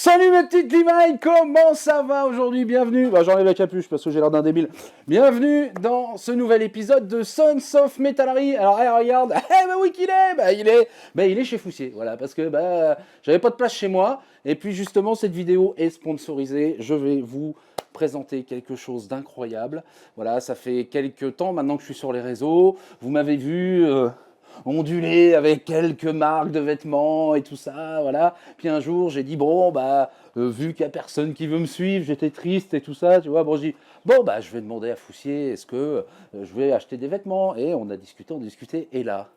Salut mes petites limailles, comment ça va aujourd'hui? Bienvenue, j'enlève la capuche parce que j'ai l'air d'un débile. Bienvenue dans ce nouvel épisode de Sons of Metallery. Alors regarde, oui qu'il est, il est chez Foussier, voilà, parce que j'avais pas de place chez moi. Et puis justement cette vidéo est sponsorisée, je vais vous présenter quelque chose d'incroyable. Voilà, ça fait quelques temps maintenant que je suis sur les réseaux, vous m'avez vu... ondulé avec quelques marques de vêtements et tout ça, voilà. Puis un jour, j'ai dit, vu qu'il n'y a personne qui veut me suivre, j'étais triste et tout ça, tu vois. Bon, je dis, je vais demander à Foussier, est-ce que je vais acheter des vêtements? Et on a discuté, et là,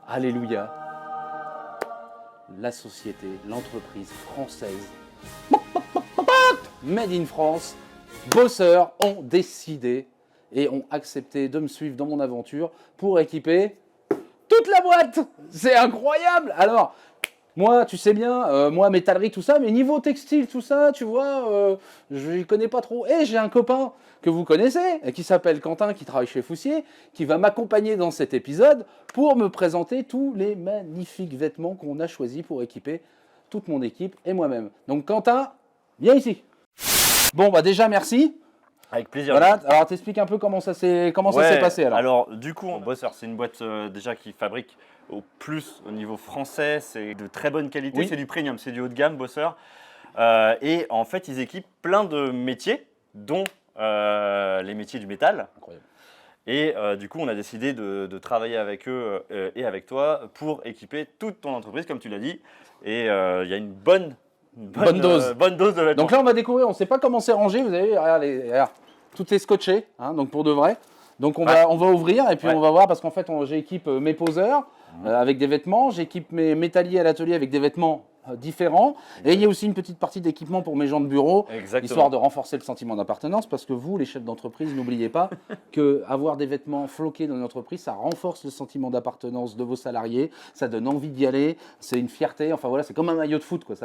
alléluia, la société, l'entreprise française, Made in France, Bosseur, ont décidé et ont accepté de me suivre dans mon aventure pour équiper toute la boîte. C'est incroyable. Alors, moi, tu sais bien, moi, métallerie, tout ça, mais niveau textile, tout ça, tu vois, je ne connais pas trop. Et j'ai un copain que vous connaissez, qui s'appelle Quentin, qui travaille chez Foussier, qui va m'accompagner dans cet épisode pour me présenter tous les magnifiques vêtements qu'on a choisis pour équiper toute mon équipe et moi-même. Donc, Quentin, viens ici. Bon, déjà, merci. Avec plaisir. Voilà, alors t'expliques un peu comment ça s'est passé alors. Alors du coup, Bosseur, c'est une boîte déjà qui fabrique au niveau français, c'est de très bonne qualité, oui. C'est du premium, c'est du haut de gamme, Bosseur. Et en fait, ils équipent plein de métiers, dont les métiers du métal. Incroyable. Et du coup, on a décidé de travailler avec eux et avec toi pour équiper toute ton entreprise, comme tu l'as dit. Et il y a une bonne dose de vêtements. Donc là, on va découvrir, on ne sait pas comment c'est rangé. Vous avez, regarde, tout est scotché, hein, donc pour de vrai. Donc on va ouvrir et puis on va voir parce qu'en fait, j'équipe mes poseurs avec des vêtements, j'équipe mes métalliers à l'atelier avec des vêtements différents. Et il y a aussi une petite partie d'équipement pour mes gens de bureau, histoire de renforcer le sentiment d'appartenance. Parce que vous, les chefs d'entreprise, n'oubliez pas qu'avoir des vêtements floqués dans une entreprise, ça renforce le sentiment d'appartenance de vos salariés. Ça donne envie d'y aller. C'est une fierté. Enfin voilà, c'est comme un maillot de foot, quoi.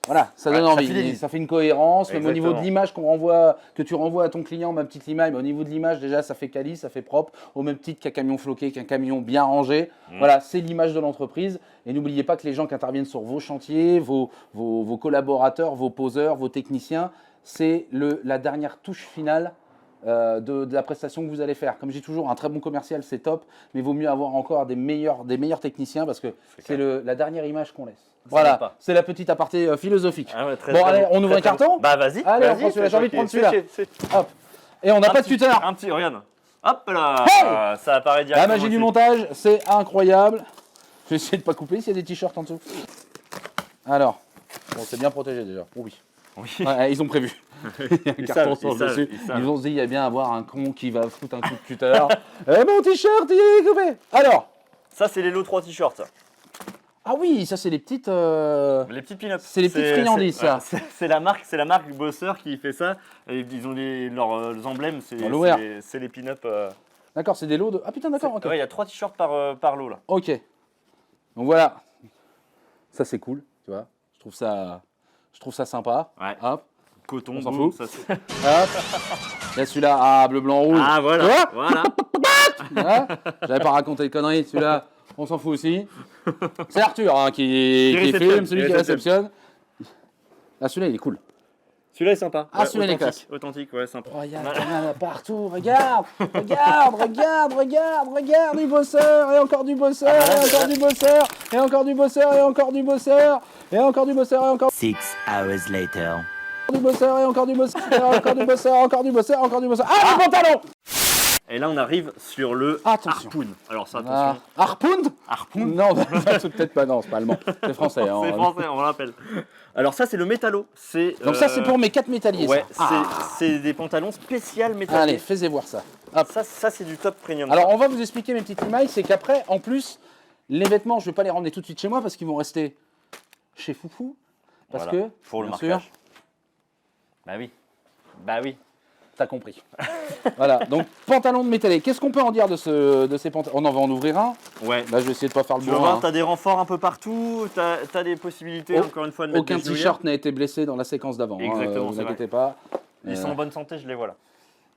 Voilà, ça donne envie, ça fait une cohérence, même au niveau de l'image que tu renvoies à ton client, ma petite limaille, mais au niveau de l'image déjà ça fait quali, ça fait propre, au même titre qu'un camion floqué, qu'un camion bien rangé. Voilà, c'est l'image de l'entreprise. Et n'oubliez pas que les gens qui interviennent sur vos chantiers, vos collaborateurs, vos poseurs, vos techniciens, c'est la dernière touche finale de la prestation que vous allez faire. Comme je dis toujours, un très bon commercial c'est top, mais il vaut mieux avoir encore des meilleurs techniciens parce que c'est la dernière image qu'on laisse. Voilà, c'est la petite aparté philosophique. Ah ouais, allez, on ouvre un carton. Vas-y. Allez, on prend celui-là. J'ai envie de prendre celui-là. Hop. Et on n'a pas de tuteur. Un petit, regarde. Hop là, ça apparaît directement. La magie du montage, c'est incroyable. Je vais essayer de ne pas couper s'il y a des t-shirts en dessous. Alors, c'est bien protégé déjà. Oh oui. Ouais, ils ont prévu. Il y a un carton sur le dessus. Ils ont dit, il y a bien à avoir un con qui va foutre un coup de cutter. Mon t-shirt, il est coupé. Alors. Ça, c'est les lots 3 t-shirts. Ah oui, ça c'est les petites pin-ups. C'est les petites friandises, ça. C'est la marque Bosseur qui fait ça. Et ils ont leurs emblèmes, c'est les pin-ups. D'accord, c'est des lots de... Ah putain, d'accord, ok. Ouais, il y a 3 t-shirts par lot là. Ok. Donc voilà. Ça c'est cool, tu vois. Je trouve ça sympa. Ouais. Hop. Coton, on s'en fout. Ça, hop. Il y a celui-là, bleu, blanc, rouge. Ah voilà. Voilà. J'avais pas raconté de conneries, celui-là. On s'en fout aussi. C'est Arthur qui filme, celui qui réceptionne. Ah, celui-là, il est cool. Celui-là est sympa. Ah, celui-là, il est classe. Authentique, ouais, sympa. Oh, regarde, il y en a partout. Regarde, du Bosseur, et encore du Bosseur, et encore du Bosseur, et encore du Bosseur, et encore du Bosseur, et encore du Bosseur, et encore 6 hours later. du Bosseur, et encore du Bosseur, et encore du Bosseur, encore du Bosseur, encore du Bosseur. Ah, le pantalon! Et là, on arrive sur le Harpoon. Alors ça, attention. Harpoon? Non, c'est peut-être pas, non, c'est pas allemand. C'est français. C'est français, on l'appelle. Alors ça, c'est le métallo. Donc ça, c'est pour mes 4 métalliers. Ouais, c'est des pantalons spécial métalliers. Allez, fais-y voir ça. Hop. Ça c'est du top premium. Alors, on va vous expliquer mes petites limailles. C'est qu'après, en plus, les vêtements, je ne vais pas les ramener tout de suite chez moi parce qu'ils vont rester chez Foufou. Parce que, pour le bien marquage. sûr, Bah oui. T'as compris. Voilà, donc pantalon de métallé. Qu'est-ce qu'on peut en dire de ces pantalons? On en va en ouvrir un. Ouais. Là, je vais essayer de pas faire le bourrin. Tu bourrin. vas voir, t'as des renforts un peu partout, t'as des possibilités, encore une fois, de mettre aucun t-shirt n'a été blessé dans la séquence d'avant. Exactement, vous inquiétez pas. Ils sont en bonne santé, je les vois là.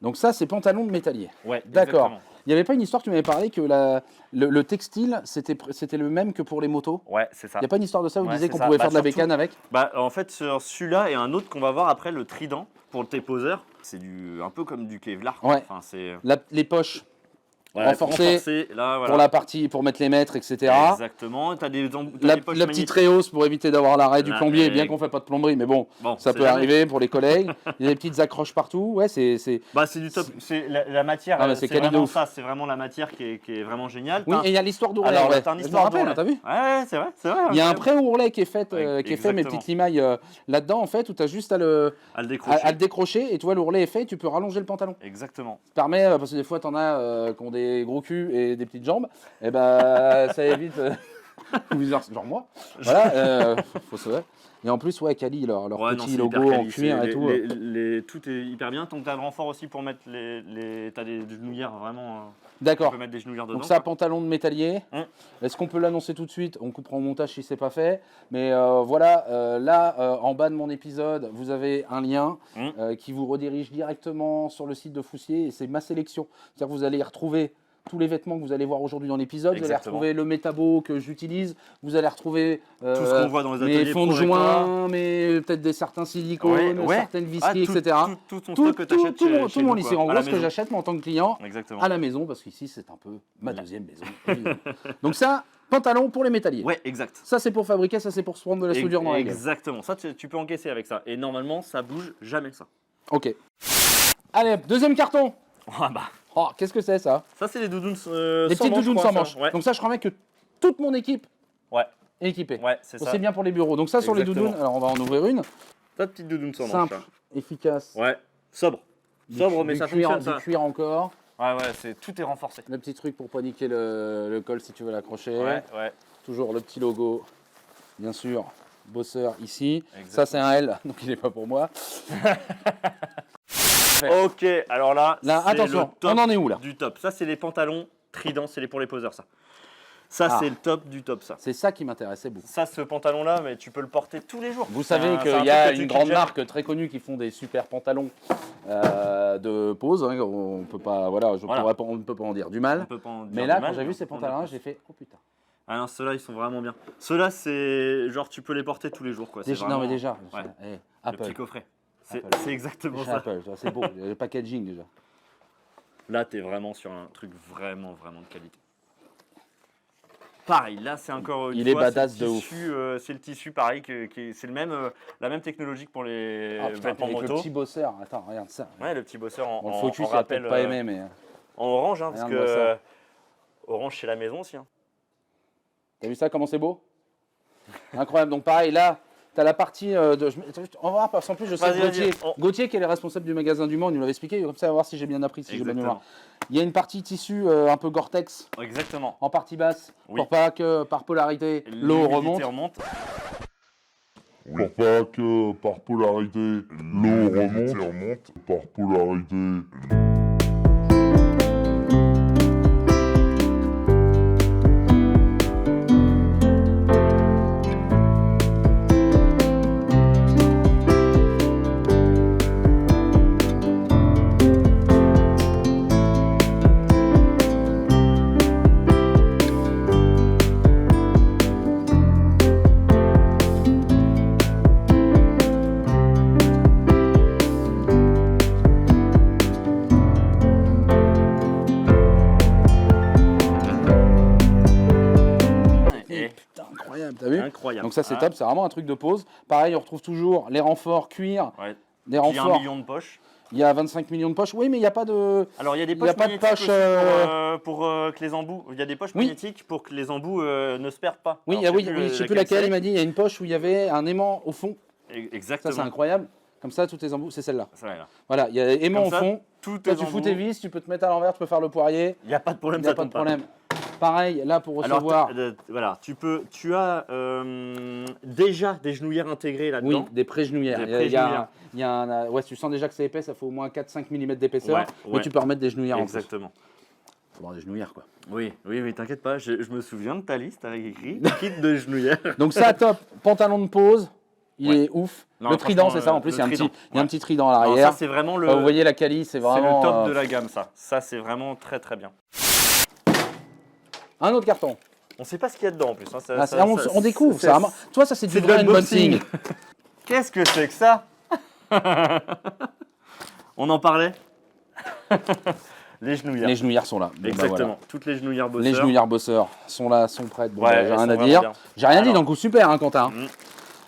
Donc ça, c'est pantalon de métallier. Ouais, d'accord. Exactement. Il n'y avait pas une histoire, tu m'avais parlé que le textile, c'était le même que pour les motos. Ouais, c'est ça. Il n'y a pas une histoire de ça où vous Ouais, disiez c'est qu'on ça. pouvait Bah, faire de la surtout- bécane avec? Bah, en fait, sur celui-là et un autre qu'on va voir après, le trident, pour le T-Poser, c'est un peu comme du Kevlar. Quoi. Ouais. Enfin, c'est Les poches renforcé, là, voilà. pour la partie, pour mettre les mètres, etc. Exactement. Tu as des poches La magnétiques. petite réhausse pour éviter d'avoir l'arrêt du Là, plombier, bien qu'on ne fait pas de plomberie, mais bon, Bon, ça c'est peut jamais. arriver pour les collègues. Il y a des petites accroches partout. Ouais, c'est. Bah, c'est du top. C'est la matière, Ah, mais c'est c'est quali de vraiment ouf. ça. C'est vraiment la matière qui est vraiment géniale. Oui, T'as- et il y a l'histoire d'ourlet. Alors, Ouais. t'as un Je me histoire rappelle, d'ourlet. t'as vu? Ouais, c'est vrai, c'est vrai. Il y a un incroyable. pré-ourlet qui est fait, Ouais, mes exactement. petites limailles là-dedans, en fait, où tu as juste À le décrocher. à le décrocher, et tu vois, l'ourlet est fait, tu peux rallonger le pantalon. Exactement. Ça permet, parce que des fois, tu en as qui ont des gros culs et des petites jambes, et ben ça évite. Genre moi. Voilà, faut se. Et en plus, ouais, Kali, leur Ouais, non, petit c'est logo hyper en quali. cuir C'est et tout. tout est hyper bien. Donc, tu as le renfort aussi pour mettre t'as des genouillères vraiment. Tu D'accord. peux mettre des genouillères dedans. Donc ça, quoi. pantalon de métallier. Hum. Est-ce qu'on peut l'annoncer tout de suite? On coupera au montage si c'est pas fait. Mais en bas de mon épisode, vous avez un lien qui vous redirige directement sur le site de Foussier et c'est ma sélection. C'est-à-dire que vous allez y retrouver tous les vêtements que vous allez voir aujourd'hui dans l'épisode. Vous allez Exactement. retrouver le métabo que j'utilise. Vous allez retrouver Tout ce qu'on voit dans les mes ateliers fonds de pro avec toi. joint, mais peut-être certains silicones, Ouais. certaines Ah, visqueries, etc. Tout ton stock que tu achètes Tout mon lycée. En gros, ce que j'achète. j'achète moi en tant que client, Exactement. à la maison, parce qu'ici c'est un peu ma deuxième maison. évidemment. Donc ça, pantalon pour les métalliers. Ouais, exact. Ça c'est pour fabriquer, ça c'est pour se prendre de la soudure dans la gueule. Exactement. Ça, tu peux encaisser avec ça. Et normalement, ça bouge jamais ça. Ok. Allez, deuxième carton. Ah bah. Oh, qu'est-ce que c'est ça? Ça, c'est les doudounes Les petites doudounes sans manches. Ouais. Donc ça, je crois bien que toute mon équipe Ouais. est équipée. Ouais, c'est ça. C'est bien pour les bureaux. Donc ça sur les Exactement. doudounes, alors on va en ouvrir une. Ta petite doudoune sans manche. Simple, là. efficace. Ouais. Sobre. Sobre, mais Du ça cuir, fonctionne ça. du cuir encore. Ouais, tout est renforcé. Le petit truc pour pas niquer le col si tu veux l'accrocher. Ouais. Toujours le petit logo, bien sûr, Bosseur ici. Exactement. Ça c'est un L, donc il n'est pas pour moi. Ok, alors là, Là, c'est attention, le top on en est où là? du top. Ça, c'est les pantalons trident, c'est pour les poseurs, ça. Ça, Ah. c'est le top du top, ça. C'est ça qui m'intéressait beaucoup. Ça, ce pantalon-là, mais tu peux le porter tous les jours. Vous C'est savez un- c'est un qu'il y a truc que tu une quittes grande jamais. marque très connue qui font des super pantalons de pose. Hein, on peut pas, voilà, Voilà. on ne peut pas en dire du On mal. peut pas en dire Mais du là, mal, quand j'ai vu mais ces on peut en dire pantalons, plus. j'ai fait oh putain. Ah non, ceux-là, ils sont vraiment bien. Ceux-là, c'est genre, tu peux les porter tous les jours, quoi. C'est Déjà, vraiment- non mais déjà, Ouais. eh, Le Apple, petit coffret. C'est Apple. c'est exactement Déjà ça. Apple, tu vois, c'est beau, le packaging déjà. Là, t'es vraiment sur un truc vraiment, vraiment de qualité. Pareil, là, c'est encore une Il est fois, badass c'est le de tissu, c'est le tissu, pareil, c'est le même, la même technologie que pour les Ah, putain, vêtements avec moto. le petit bosseur, attends, regarde ça. Ouais, le petit bosseur en, Bon, le en- focus, en il a rappel, peut-être pas aimé, mais en orange, hein, parce Regarde-moi ça. que orange chez la maison aussi. Hein. t'as vu ça, comment c'est beau? Incroyable, donc pareil, là, t'as la partie on va voir, parce qu'en plus, je sais Vas-y, que Gauthier, vas-y, Gauthier, qui est le responsable du magasin du Mans, il nous l'avait expliqué, comme ça, on va voir si j'ai bien appris, si j'ai bien mémoire. Exactement. Il y a une partie tissu un peu Gore-Tex Exactement. en partie basse, Oui. pour pas que par polarité, l'eau L'humidité remonte. Pour pas que par polarité l'eau remonte, par polarité Et Putain, incroyable, t'as vu? incroyable. Donc ça, c'est Ah, top, c'est vraiment un truc de pose. Pareil, on retrouve toujours les renforts cuir, Ouais. des Il y a 1 renforts. million de poches. Il y a 25 millions de poches. Oui, mais il n'y a pas de. Alors il y a des Il y poches a pas de magnétiques poche, aussi pour que les embouts. Il y a des poches Oui. magnétiques pour que les embouts ne se perdent pas. Oui, Alors, oui, je sais plus laquelle. Il m'a dit il y a une poche où il y avait un aimant au fond. Ça, Exactement. c'est incroyable. Comme ça, toutes les embouts, c'est celle-là. Ça, là. Voilà, il y a aimant au Comme ça, fond. Tout Toi, est tu fous tes vis, tu peux te mettre à l'envers, tu peux faire le poirier. Il n'y a pas de problème, Il n'y a ça pas de tombe pas. problème. Pareil, là, pour Alors, recevoir. voilà, tu as déjà des genouillères intégrées Oui, là-dedans. des pré-genouillères. Des pré-genouillères. Il y a un, ouais, tu sens déjà que c'est épais, ça fait au moins 4-5 mm d'épaisseur. Ouais, Mais ouais. tu peux remettre des genouillères en plus. Exactement. Faut avoir des genouillères, quoi. Oui, t'inquiète pas, je me souviens de ta liste avec écrit kit de genouillères. Donc ça, top. Pantalon de pose, il Ouais. est ouf. Non, Le trident, franchement, c'est ça. En plus, le il y a un trident, petit trident à Alors, l'arrière. ça, c'est vraiment Vous voyez la Kali, c'est c'est vraiment. le top de la gamme, ça. Ça, c'est vraiment très très bien. Un autre carton. On sait pas ce qu'il y a dedans en plus. Hein. Ah, on découvre. Ça, vraiment- toi, ça, c'est du c'est de vrai l'unboxing. unboxing. Qu'est-ce que c'est que ça? On en parlait. Les genouillères. Les genouillères sont là. Bon, bah, Exactement. voilà. Toutes les genouillères bosseurs. Les genouillères bosseurs sont là, sont prêtes. Bon, Ouais, bah, elles j'ai rien sont à vraiment dire. bien. J'ai rien dit, Alors. donc super, hein, Quentin. Mm.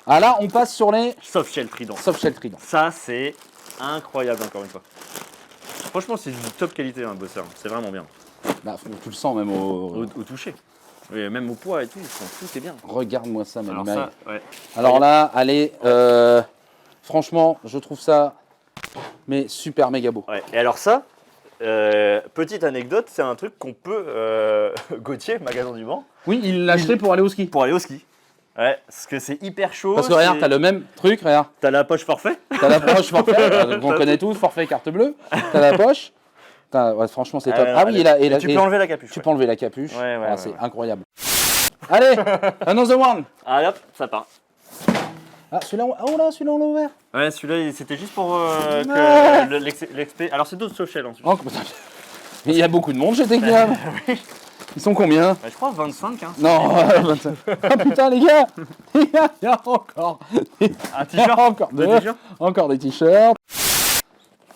Ah là, on passe sur les Soft shell trident. soft shell trident. Ça, c'est incroyable encore une fois. Franchement, c'est du top qualité, un bosseur. C'est vraiment bien. Bah, tu le sens même au. Au toucher. Et même au poids et tout, tout est bien. Regarde-moi ça, Alors Manu. ça, ouais. Alors là, allez, franchement, je trouve ça mais super méga beau. Ouais. Et alors ça, petite anecdote, c'est un truc qu'on peut, Gauthier, magasin du Mans, Oui, il l'a acheté pour aller au ski. pour aller au ski. Ouais, parce que c'est hyper chaud. Parce que regarde, t'as le même truc, regarde. T'as la poche forfait. T'as la poche forfait, on connaît tous, forfait carte bleue. T'as la poche. Ouais, franchement, c'est top. Ah oui, et tu peux enlever la capuche. tu ouais. peux enlever la capuche. Ouais, Ah, ouais, c'est ouais. incroyable. Allez, another one. Allez hop, ça part. Ah, celui-là, oh là, celui-là, on l'a ouvert. Ouais, celui-là, c'était juste pour Ouais. que l'expé. Alors c'est d'autres soft shell ensuite. Oh, mais il y a beaucoup de monde chez Technium. Ils sont combien? Je crois 25. Hein. Non, 25. Ah putain, les gars, il y a encore. Un Il y a t-shirt. encore, De deux- t-shirt. encore des t-shirts.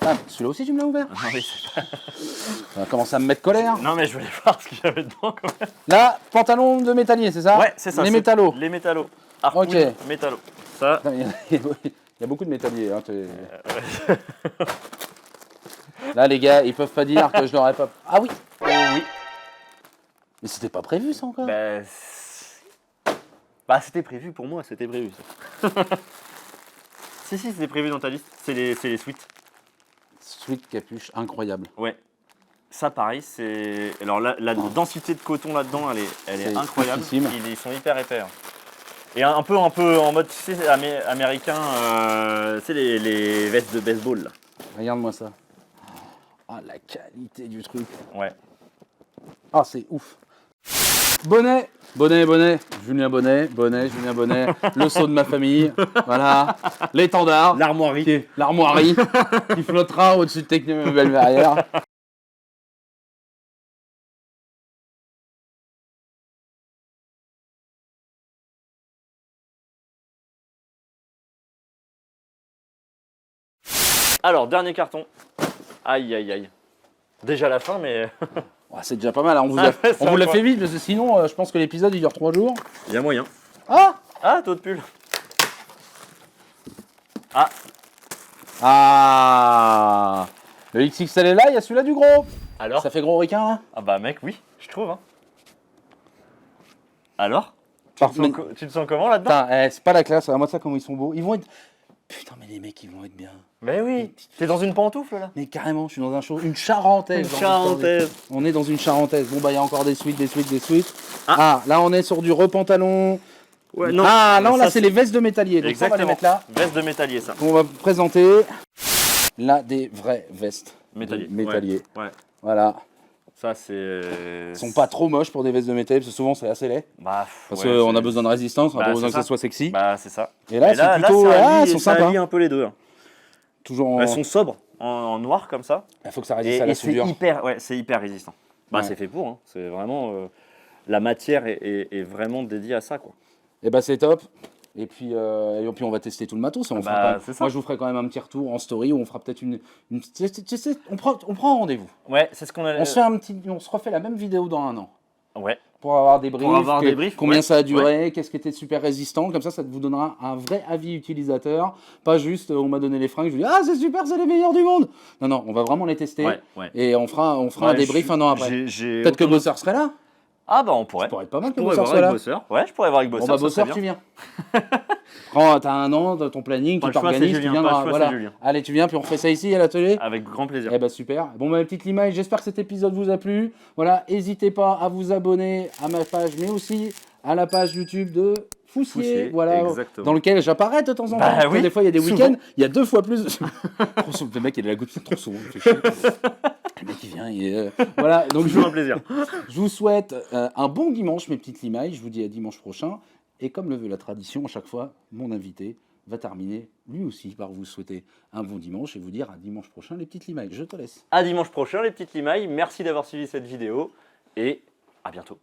Ah, celui-là aussi, tu me l'as ouvert. Non, mais c'est- Ça va commencer à me mettre colère. non, mais je voulais voir ce qu'il y avait dedans quand même. Là, pantalon de métallier, c'est ça? Ouais, c'est ça. Les c'est métallos. Les métallos. Harpoon, Ok. métallos. Ça. Putain, il y a beaucoup de métalliers. Hein, Là, les gars, ils peuvent pas dire que je l'aurais pas. Ah oui. Oh, oui. Mais c'était pas prévu, ça encore. Bah, c'était prévu pour moi, c'était prévu ça. si, c'était prévu dans ta liste. C'est les suites. Sweet capuche, incroyable. Ouais. Ça, pareil, c'est. Alors, la densité de coton là-dedans, elle est C'est incroyable. oufissime. Ils sont hyper épais. Hein. Et un peu en mode, tu sais, américain, tu sais, les vestes de baseball là. Regarde-moi ça. Ah, la qualité du truc. Ouais. Ah, c'est ouf. Bonnet, Julien Bonnet, le sceau de ma famille, voilà, l'étendard, L'armoirie. l'armoirie qui flottera au-dessus de Technium Belvérière. Alors, dernier carton. Aïe, aïe, aïe. Déjà la fin, mais Ouais, c'est déjà pas mal, hein. On vous, Ah ouais, on vous l'a quoi. fait vite parce que sinon, je pense que l'épisode il dure 3 jours. il y a moyen. Ah Ah, taux de pull. Ah, Ah Le XXL est là, il y a celui-là du gros. alors Ça fait gros requin là. Ah bah mec, oui, je trouve. Hein. Alors Par- tu te sens comment là-dedans? Putain, c'est pas la classe, regarde-moi ça comment ils sont beaux. Ils vont être. Putain, mais les mecs, ils vont être bien. Mais oui, t'es dans une pantoufle là. Mais carrément, je suis dans un show, une charentaise. Une j'ai envie de dire. charentaise. On est dans une charentaise. Bon, bah, il y a encore des suites. Ah, là, on est sur du repantalon. Ouais, Ah, non, là, ça, c'est les vestes de métallier. Donc, ça, on va les Exactement. mettre là. Veste de métallier, ça. On va vous présenter. Là, des vraies vestes. Métallier. de métallier. Ouais. Voilà. Ça, c'est. Ils sont pas trop moches pour des vestes de métallier, parce que souvent, c'est assez laid. Bah, Parce ouais, qu'on a c'est- besoin de résistance, on a Bah, pas besoin c'est que ça ça. soit sexy. Bah, c'est ça. Et là, Et c'est plutôt. ça Ah, allie- ils sont ça sympas. allie un peu les deux. Hein. Toujours en. Elles sont sobres, en noir comme ça. Il faut que ça résiste à Et la c'est soudure. hyper résistant. Bah, Ouais. c'est fait pour. Hein. C'est vraiment. La matière est vraiment dédiée à ça, quoi. Et bah, c'est top. Et puis on va tester tout le matos. Et on Bah, fera quand même- c'est ça. Moi, je vous ferai quand même un petit retour en story où on fera peut-être une tu sais, on prend un rendez-vous. Ouais, c'est ce qu'on a. On se refait la même vidéo dans 1 an. Ouais. Pour avoir des briefs, avoir des briefs, combien ouais, ça a duré, qu'est-ce qui était super résistant, comme ça vous donnera un vrai avis utilisateur, pas juste on m'a donné les fringues, je dis ah c'est super, c'est les meilleurs du monde. Non, on va vraiment les tester Ouais. et on fera un Ouais, débrief un an après. Peut-être que autant- Bosseur serait là. Ah bah on pourrait. Ça pourrait être pas mal Je que pourrais Bosseur voir soit avec là. Bosseur. Ouais, je pourrais voir avec Bon Bosseur. bah Bosseur, tu viens. T'as un an dans ton planning, Pas tu le choix, c'est t'organises, tu Julien, viendras. pas le choix, Voilà. c'est Julien. Allez, tu viens, puis on fait ça ici à l'atelier. Avec grand plaisir. Eh bah super. Bon ma petite Limaille, j'espère que cet épisode vous a plu. Voilà, n'hésitez pas à vous abonner à ma page, mais aussi à la page YouTube de Foussier, Foussier, voilà, exactement. dans lequel j'apparais de temps en temps. Bah Parce que oui, des fois il y a des souvent. week-ends, il y a 2 fois plus. Trop souvent. Le mec il a la goutte trop souvent. Il fait chier. Le mec il vient, voilà. Donc Toujours un plaisir. je vous souhaite un bon dimanche mes petites Limailles. Je vous dis à dimanche prochain. Et comme le veut la tradition, à chaque fois, mon invité va terminer lui aussi par vous souhaiter un bon dimanche et vous dire à dimanche prochain les petites limailles. Je te laisse. À dimanche prochain, les petites limailles. Merci d'avoir suivi cette vidéo et à bientôt.